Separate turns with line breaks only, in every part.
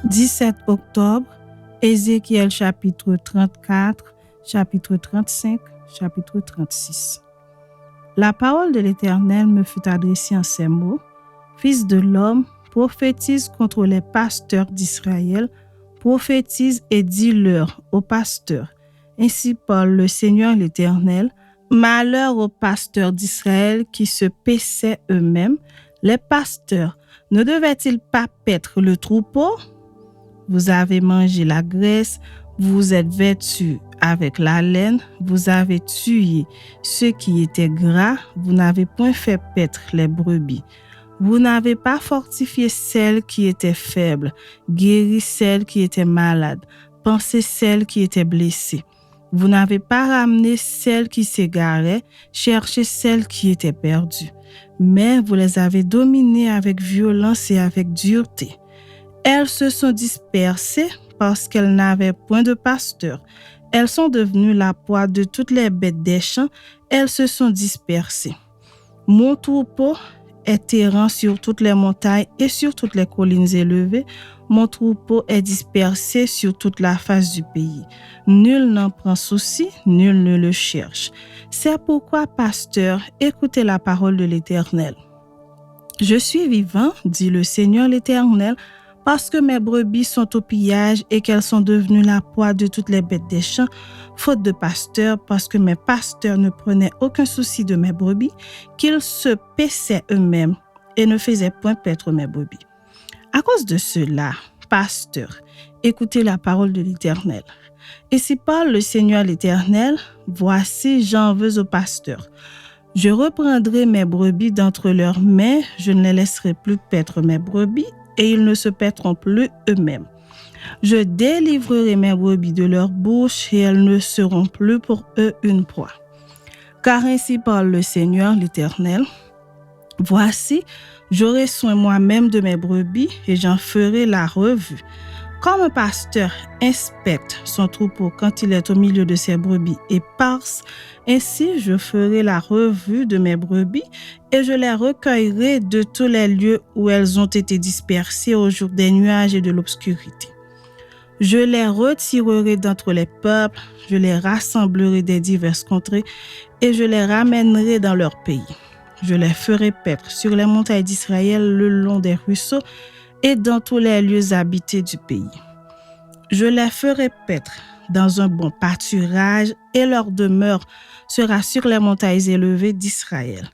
17 octobre, Ézéchiel chapitre 34, chapitre 35, chapitre 36. La parole de l'Éternel me fut adressée en ces mots. Fils de l'homme, prophétise contre les pasteurs d'Israël, prophétise et dis-leur aux pasteurs. Ainsi parle le Seigneur l'Éternel. Malheur aux pasteurs d'Israël qui se paissaient eux-mêmes. Les pasteurs ne devaient-ils pas paître le troupeau? Vous avez mangé la graisse, vous vous êtes vêtus avec la laine, vous avez tué ceux qui étaient gras, vous n'avez point fait paître les brebis. Vous n'avez pas fortifié celles qui étaient faibles, guéri celles qui étaient malades, pansé celles qui étaient blessées. Vous n'avez pas ramené celles qui s'égaraient, cherché celles qui étaient perdues. Mais vous les avez dominées avec violence et avec dureté. Elles se sont dispersées parce qu'elles n'avaient point de pasteur. Elles sont devenues la proie de toutes les bêtes des champs. Elles se sont dispersées. Mon troupeau est errant sur toutes les montagnes et sur toutes les collines élevées. Mon troupeau est dispersé sur toute la face du pays. Nul n'en prend souci, nul ne le cherche. C'est pourquoi, pasteur, écoutez la parole de l'Éternel. Je suis vivant, dit le Seigneur l'Éternel, parce que mes brebis sont au pillage et qu'elles sont devenues la proie de toutes les bêtes des champs, faute de pasteurs, parce que mes pasteurs ne prenaient aucun souci de mes brebis, qu'ils se paissaient eux-mêmes et ne faisaient point paître mes brebis. À cause de cela, pasteurs, écoutez la parole de l'Éternel. Et si parle le Seigneur l'Éternel, voici j'en veux aux pasteurs. Je reprendrai mes brebis d'entre leurs mains, je ne les laisserai plus paître mes brebis, et ils ne se paîtront plus eux-mêmes. Je délivrerai mes brebis de leur bouche et elles ne seront plus pour eux une proie. Car ainsi parle le Seigneur l'Éternel. Voici, j'aurai soin moi-même de mes brebis et j'en ferai la revue. Comme un pasteur inspecte son troupeau quand il est au milieu de ses brebis et parse, ainsi je ferai la revue de mes brebis et je les recueillerai de tous les lieux où elles ont été dispersées au jour des nuages et de l'obscurité. Je les retirerai d'entre les peuples, je les rassemblerai des diverses contrées et je les ramènerai dans leur pays. Je les ferai paître sur les montagnes d'Israël le long des ruisseaux et dans tous les lieux habités du pays. Je les ferai paître dans un bon pâturage et leur demeure sera sur les montagnes élevées d'Israël.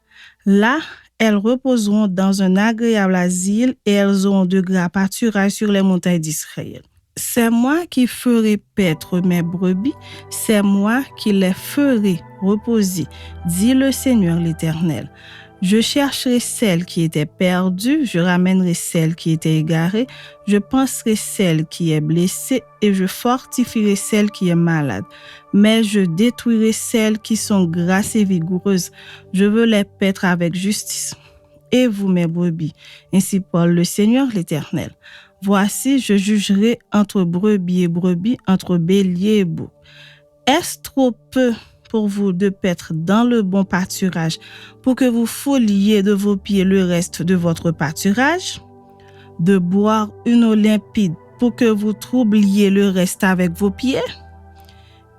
Là, elles reposeront dans un agréable asile et elles auront de gras pâturages sur les montagnes d'Israël. C'est moi qui ferai paître mes brebis, c'est moi qui les ferai reposer, dit le Seigneur l'Éternel. Je chercherai celles qui étaient perdues, je ramènerai celles qui étaient égarées, je panserai celle qui est blessée et je fortifierai celle qui est malade. Mais je détruirai celles qui sont grasses et vigoureuses. Je veux les paître avec justice. Et vous, mes brebis, ainsi parle le Seigneur l'Éternel. Voici, je jugerai entre brebis et brebis, entre bélier et bouc. Est-ce trop peu pour vous de paître dans le bon pâturage, pour que vous fouliez de vos pieds le reste de votre pâturage? De boire une eau limpide pour que vous troubliez le reste avec vos pieds?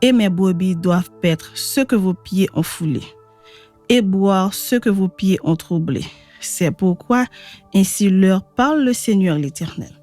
Et mes brebis doivent paître ce que vos pieds ont foulé, et boire ce que vos pieds ont troublé. C'est pourquoi ainsi leur parle le Seigneur l'Éternel.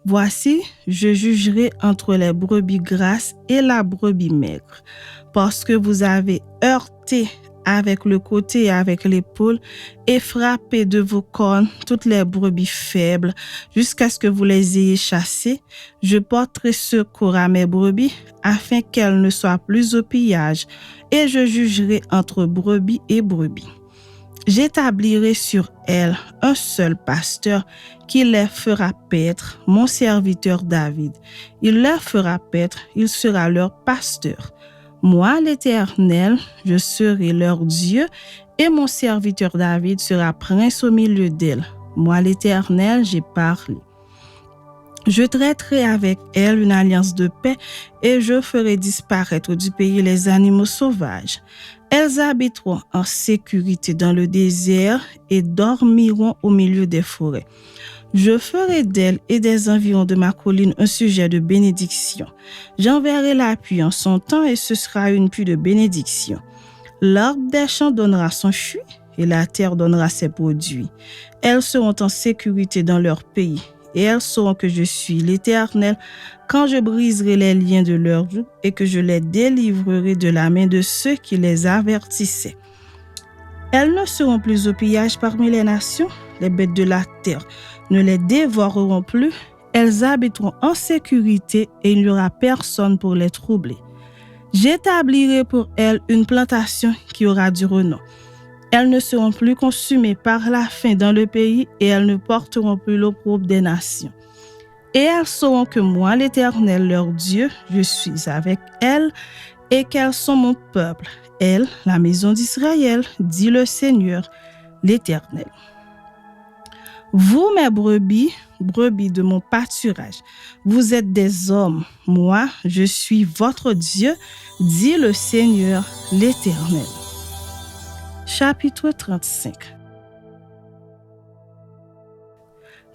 Voici, je jugerai entre les brebis grasses et la brebis maigre, parce que vous avez heurté avec le côté et avec l'épaule et frappé de vos cornes toutes les brebis faibles jusqu'à ce que vous les ayez chassées. Je porterai secours à mes brebis afin qu'elles ne soient plus au pillage et je jugerai entre brebis et brebis. J'établirai sur elles un seul pasteur qui les fera paître, mon serviteur David. Il les fera paître, il sera leur pasteur. Moi, l'Éternel, je serai leur Dieu et mon serviteur David sera prince au milieu d'elles. Moi, l'Éternel, j'ai parlé. Je traiterai avec elle une alliance de paix et je ferai disparaître du pays les animaux sauvages. Elles habiteront en sécurité dans le désert et dormiront au milieu des forêts. Je ferai d'elle et des environs de ma colline un sujet de bénédiction. J'enverrai la pluie en son temps et ce sera une pluie de bénédiction. L'arbre des champs donnera son fruit et la terre donnera ses produits. Elles seront en sécurité dans leur pays et elles sauront que je suis l'Éternel quand je briserai les liens de leur joug et que je les délivrerai de la main de ceux qui les avertissaient. Elles ne seront plus au pillage parmi les nations, les bêtes de la terre ne les dévoreront plus, elles habiteront en sécurité et il n'y aura personne pour les troubler. J'établirai pour elles une plantation qui aura du renom. Elles ne seront plus consumées par la faim dans le pays et elles ne porteront plus l'opprobre des nations. Et elles sauront que moi, l'Éternel, leur Dieu, je suis avec elles et qu'elles sont mon peuple. Elles, la maison d'Israël, dit le Seigneur, l'Éternel. Vous, mes brebis, brebis de mon pâturage, vous êtes des hommes. Moi, je suis votre Dieu, dit le Seigneur, l'Éternel. Chapitre 35.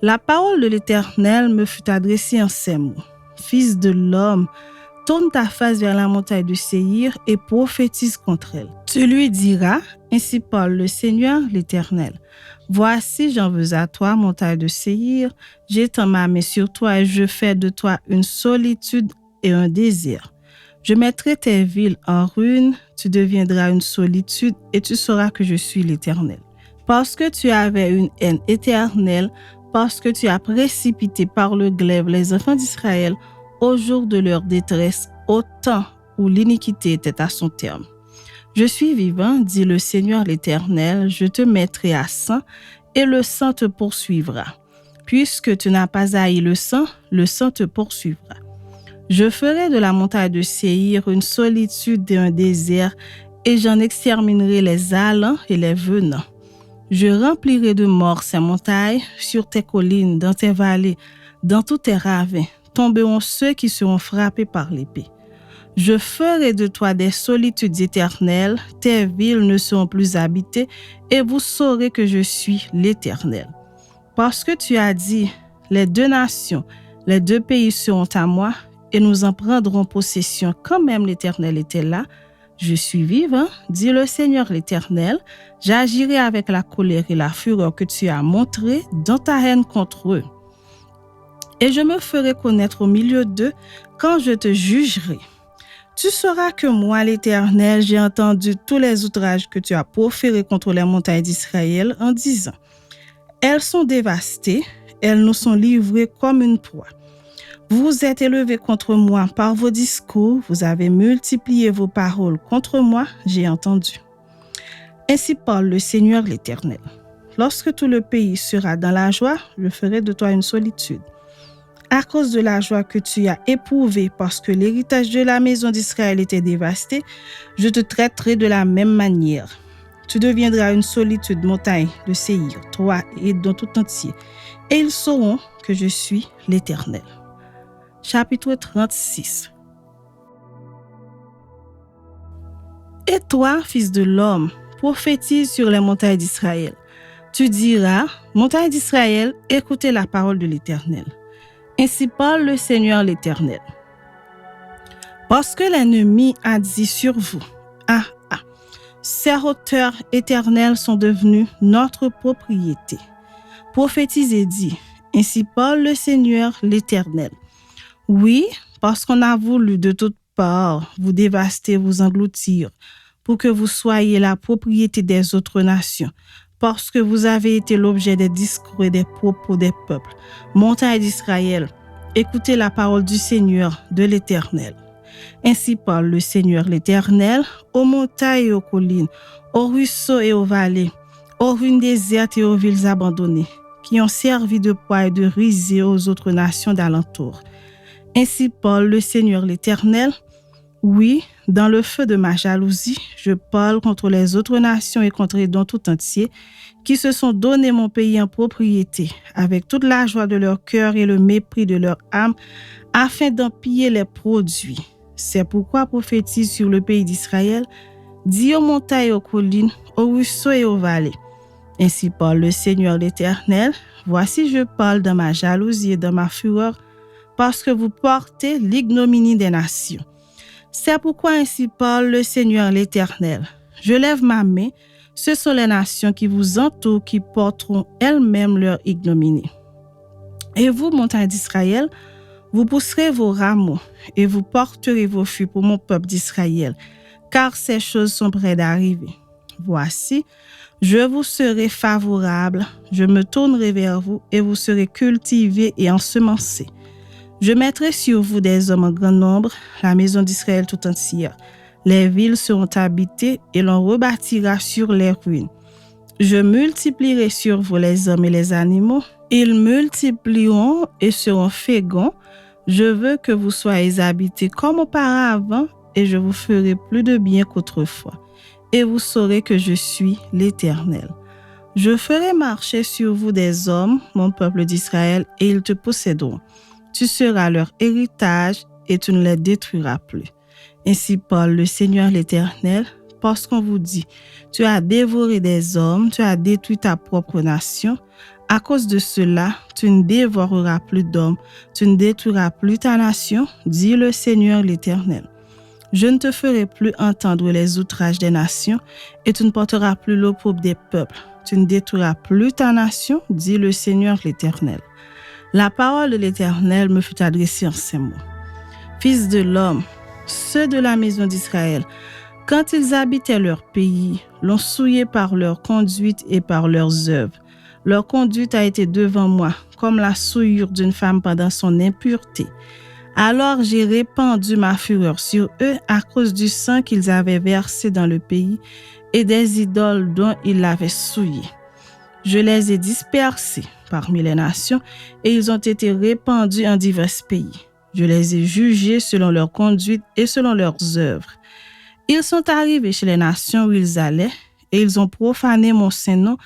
La parole de l'Éternel me fut adressée en ces mots. Fils de l'homme, tourne ta face vers la montagne de Séhir et prophétise contre elle. Tu lui diras, ainsi parle le Seigneur, l'Éternel. Voici, j'en veux à toi, montagne de Séhir, j'étends ma main sur toi et je fais de toi une solitude et un désert. Je mettrai tes villes en ruine, tu deviendras une solitude et tu sauras que je suis l'Éternel. Parce que tu avais une haine éternelle, parce que tu as précipité par le glaive les enfants d'Israël au jour de leur détresse, au temps où l'iniquité était à son terme. Je suis vivant, dit le Seigneur l'Éternel, je te mettrai à sang et le sang te poursuivra. Puisque tu n'as pas haï le sang te poursuivra. Je ferai de la montagne de Séhir une solitude et un désert et j'en exterminerai les allants et les venants. Je remplirai de morts ces montagnes, sur tes collines, dans tes vallées, dans tous tes ravins, tomberont ceux qui seront frappés par l'épée. Je ferai de toi des solitudes éternelles, tes villes ne seront plus habitées, et vous saurez que je suis l'Éternel. Parce que tu as dit, les deux nations, les deux pays seront à moi, et nous en prendrons possession quand même l'Éternel était là, je suis vivant, dit le Seigneur l'Éternel, j'agirai avec la colère et la fureur que tu as montrée dans ta haine contre eux. Et je me ferai connaître au milieu d'eux quand je te jugerai. Tu sauras que moi, l'Éternel, j'ai entendu tous les outrages que tu as proférés contre les montagnes d'Israël en disant, elles sont dévastées, elles nous sont livrées comme une proie. Vous vous êtes élevés contre moi par vos discours, vous avez multiplié vos paroles contre moi, j'ai entendu. Ainsi parle le Seigneur l'Éternel. Lorsque tout le pays sera dans la joie, je ferai de toi une solitude. À cause de la joie que tu as éprouvée parce que l'héritage de la maison d'Israël était dévasté, je te traiterai de la même manière. Tu deviendras une solitude montagne de Séhir, toi et dans tout entier, et ils sauront que je suis l'Éternel. Chapitre 36. Et toi, fils de l'homme, prophétise sur les montagnes d'Israël. Tu diras, montagnes d'Israël, écoutez la parole de l'Éternel. Ainsi parle le Seigneur l'Éternel. Parce que l'ennemi a dit sur vous, ces hauteurs éternelles sont devenues notre propriété. Prophétisez dit, ainsi parle le Seigneur l'Éternel. Oui, parce qu'on a voulu de toutes parts vous dévaster, vous engloutir, pour que vous soyez la propriété des autres nations, parce que vous avez été l'objet des discours et des propos des peuples. Montagne d'Israël, écoutez la parole du Seigneur, de l'Éternel. Ainsi parle le Seigneur l'Éternel, aux montagnes et aux collines, aux ruisseaux et aux vallées, aux ruines désertes et aux villes abandonnées, qui ont servi de proie et de risée aux autres nations d'alentour. Ainsi parle le Seigneur l'Éternel. Oui, dans le feu de ma jalousie, je parle contre les autres nations et contre Édom tout entier, qui se sont donné mon pays en propriété, avec toute la joie de leur cœur et le mépris de leur âme, afin d'en piller les produits. C'est pourquoi prophétise sur le pays d'Israël, dis aux montagnes et aux collines, aux ruisseaux et aux vallées. Ainsi parle le Seigneur l'Éternel, voici je parle dans ma jalousie et dans ma fureur, parce que vous portez l'ignominie des nations. C'est pourquoi ainsi parle le Seigneur l'Éternel. Je lève ma main, ce sont les nations qui vous entourent qui porteront elles-mêmes leur ignominie. Et vous, montagnes d'Israël, vous pousserez vos rameaux et vous porterez vos fûts pour mon peuple d'Israël, car ces choses sont près d'arriver. Voici, je vous serai favorable, je me tournerai vers vous et vous serez cultivés et ensemencés. Je mettrai sur vous des hommes en grand nombre, la maison d'Israël tout entière. Les villes seront habitées et l'on rebâtira sur les ruines. Je multiplierai sur vous les hommes et les animaux. Ils multiplieront et seront féconds. Je veux que vous soyez habités comme auparavant et je vous ferai plus de bien qu'autrefois. Et vous saurez que je suis l'Éternel. Je ferai marcher sur vous des hommes, mon peuple d'Israël, et ils te posséderont. Tu seras leur héritage et tu ne les détruiras plus. Ainsi parle le Seigneur l'Éternel, parce qu'on vous dit, tu as dévoré des hommes, tu as détruit ta propre nation. À cause de cela, tu ne dévoreras plus d'hommes, tu ne détruiras plus ta nation, dit le Seigneur l'Éternel. Je ne te ferai plus entendre les outrages des nations, et tu ne porteras plus l'opprobre des peuples. Tu ne détruiras plus ta nation, dit le Seigneur l'Éternel. La parole de l'Éternel me fut adressée en ces mots. Fils de l'homme, ceux de la maison d'Israël, quand ils habitaient leur pays, l'ont souillé par leur conduite et par leurs œuvres. Leur conduite a été devant moi, comme la souillure d'une femme pendant son impureté. Alors j'ai répandu ma fureur sur eux à cause du sang qu'ils avaient versé dans le pays et des idoles dont ils l'avaient souillé. Je les ai dispersés parmi les nations et ils ont été répandus en divers pays. Je les ai jugés selon leur conduite et selon leurs œuvres. Ils sont arrivés chez les nations où ils allaient et ils ont profané mon Saint-Nom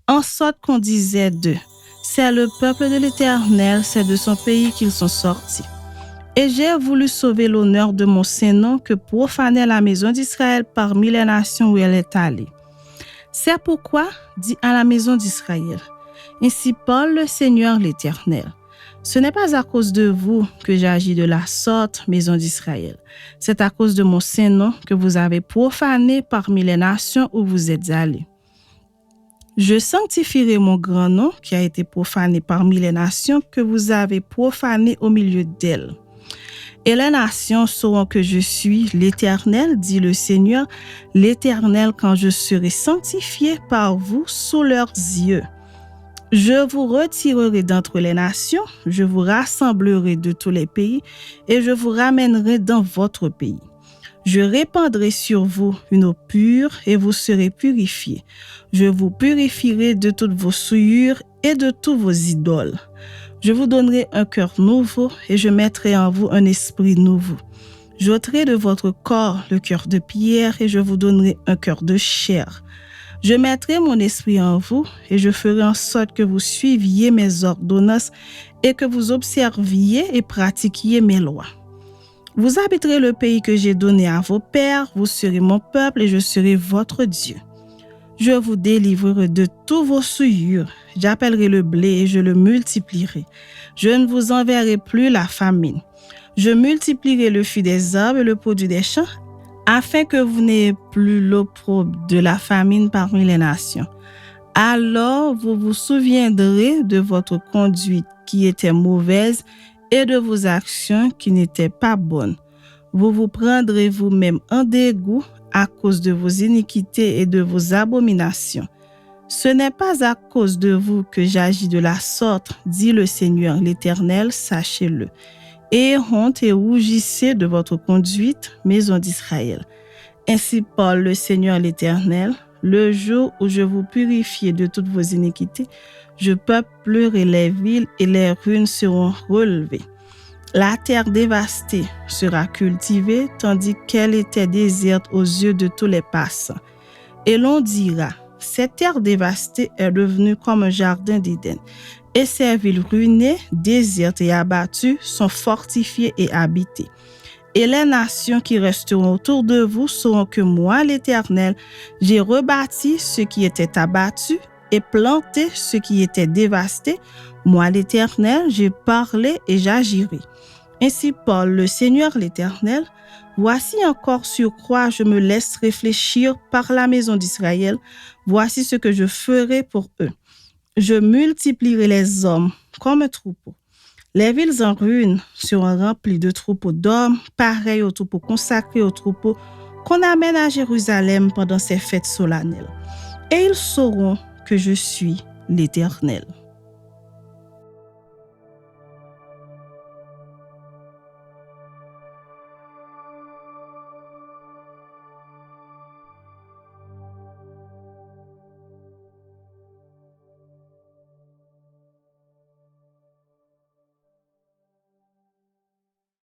en sorte qu'on disait d'eux, c'est le peuple de l'Éternel, c'est de son pays qu'ils sont sortis. Et j'ai voulu sauver l'honneur de mon Saint-Nom que profanait la maison d'Israël parmi les nations où elle est allée. C'est pourquoi, dit à la maison d'Israël, ainsi parle le Seigneur l'Éternel. Ce n'est pas à cause de vous que j'agis de la sorte, maison d'Israël. C'est à cause de mon Saint-Nom que vous avez profané parmi les nations où vous êtes allés. Je sanctifierai mon grand nom qui a été profané parmi les nations que vous avez profané au milieu d'elles. Et les nations sauront que je suis l'Éternel, dit le Seigneur, l'Éternel quand je serai sanctifié par vous sous leurs yeux. Je vous retirerai d'entre les nations, je vous rassemblerai de tous les pays et je vous ramènerai dans votre pays. Je répandrai sur vous une eau pure et vous serez purifiés. Je vous purifierai de toutes vos souillures et de tous vos idoles. Je vous donnerai un cœur nouveau et je mettrai en vous un esprit nouveau. J'ôterai de votre corps le cœur de pierre et je vous donnerai un cœur de chair. Je mettrai mon esprit en vous et je ferai en sorte que vous suiviez mes ordonnances et que vous observiez et pratiquiez mes lois. Vous habiterez le pays que j'ai donné à vos pères, vous serez mon peuple et je serai votre Dieu. Je vous délivrerai de tous vos souillures. J'appellerai le blé et je le multiplierai. Je ne vous enverrai plus la famine. Je multiplierai le fruit des arbres et le produit des champs, afin que vous n'ayez plus l'opprobre de la famine parmi les nations. Alors vous vous souviendrez de votre conduite qui était mauvaise et de vos actions qui n'étaient pas bonnes. Vous vous prendrez vous-même en dégoût à cause de vos iniquités et de vos abominations. Ce n'est pas à cause de vous que j'agis de la sorte, dit le Seigneur l'Éternel, sachez-le. Et honte et rougissez de votre conduite, maison d'Israël. Ainsi parle le Seigneur l'Éternel, le jour où je vous purifie de toutes vos iniquités, je peuplerai les villes et les ruines seront relevées. La terre dévastée sera cultivée, tandis qu'elle était déserte aux yeux de tous les passants. Et l'on dira, Cette terre dévastée est devenue comme un jardin d'Éden. Et ces villes ruinées, désertes et abattues sont fortifiées et habitées. Et les nations qui resteront autour de vous sauront que moi, l'Éternel, j'ai rebâti ce qui était abattu et planté ce qui était dévasté. Moi, l'Éternel, j'ai parlé et j'agirai. Ainsi parle le Seigneur l'Éternel. Voici encore sur quoi je me laisse réfléchir par la maison d'Israël. Voici ce que je ferai pour eux. Je multiplierai les hommes comme un troupeau. Les villes en ruine seront remplies de troupeaux d'hommes, pareils aux troupeaux consacrés aux troupeaux qu'on amène à Jérusalem pendant ces fêtes solennelles. Et ils sauront que je suis l'Éternel.